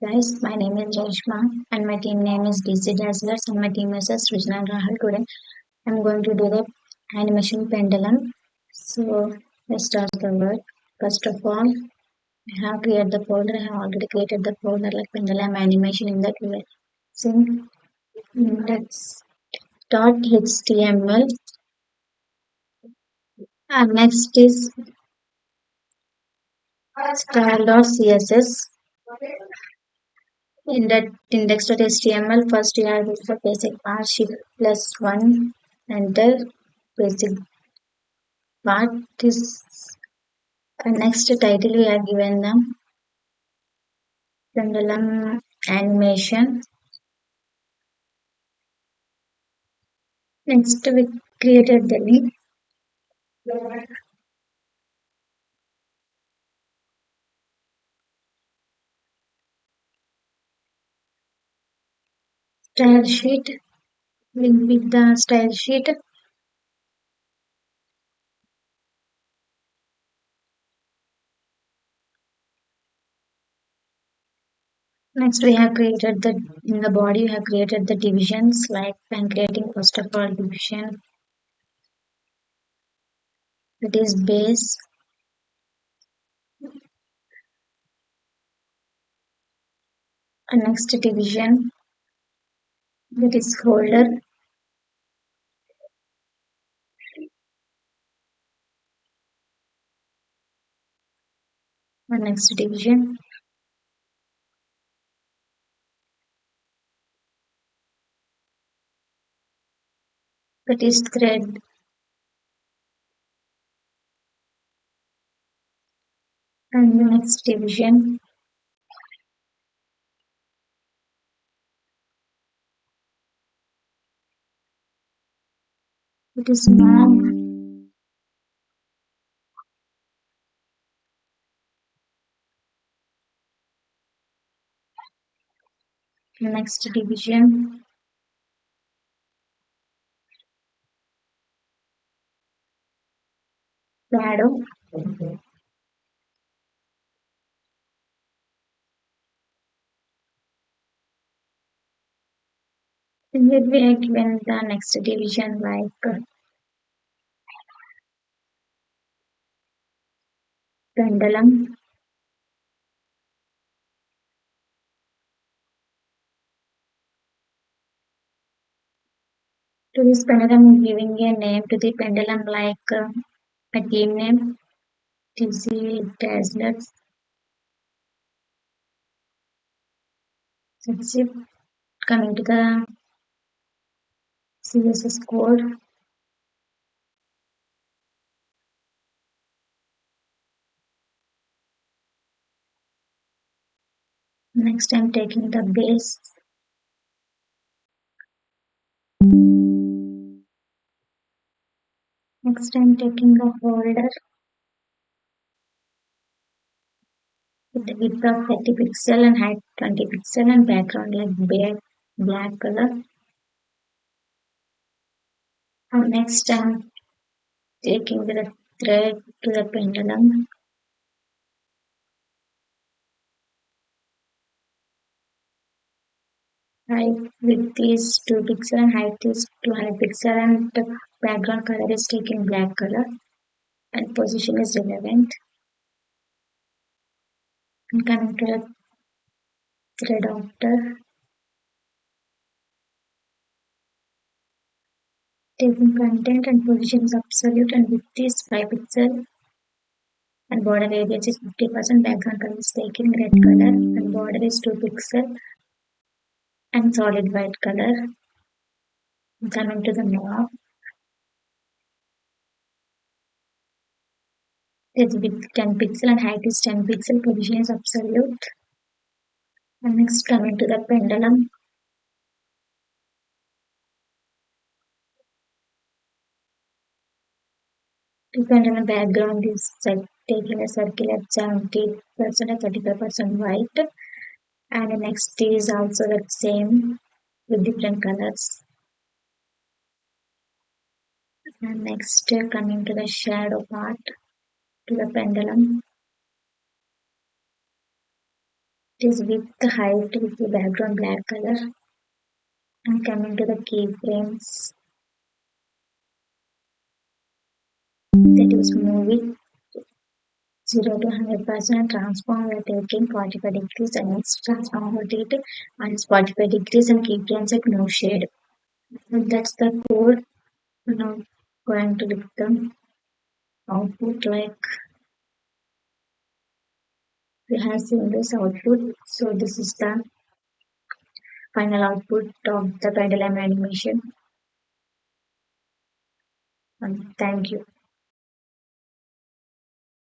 Guys, my name is Reshma and my team name is DC Dazzlers and my team is Srijana and Rahul. Today I'm going to do the animation pendulum. So let's start the work. First of all, I have created the folder. I have already created the folder like pendulum animation in that way. CSync index.html and next is style.css. In that index.html, first you have the basic part shift plus one, enter basic part is next title we are given the pendulum animation. Next we created the link. Style sheet, link with the style sheet. Next we have created the in the body we have created the divisions like I'm creating first of all division that is base. Next division that is folder. Next division that is thread. And the next division it is norm. Next division shadow. And here we are given the next division like pendulum. To this pendulum giving a name to the pendulum like a team name TC Dazzlers. That's it. Coming to the CSS code. Next I'm taking the base. Next I'm taking the folder with the width of 30 pixel and height 20 pixel and background like black color. And next I'm taking the thread to the pendulum. Height width is 2 pixel and height is 200 pixel and the background color is taken black color and position is relevant. And coming to the thread after taking content and position is absolute and width is 5 pixel and border radius is 50%, background color is taken red color and border is 2 pixel and solid white color. And coming to the knob, its width 10 pixel and height is 10 pixel, position is absolute. And next coming to the pendulum, the pendulum background is taking a circle at 70% and 35% white. And the next is also the same with different colors. And next coming to the shadow part to the pendulum. It is with the height with the background black color. And coming to the keyframes, that is moving 0 to 100% and transform by taking 45 degrees and next transform rotate and 45 degrees and keyframes at no shade. And that's the code. Now going to become output like we have seen this output. So this is the final output of the pendulum animation. And thank you.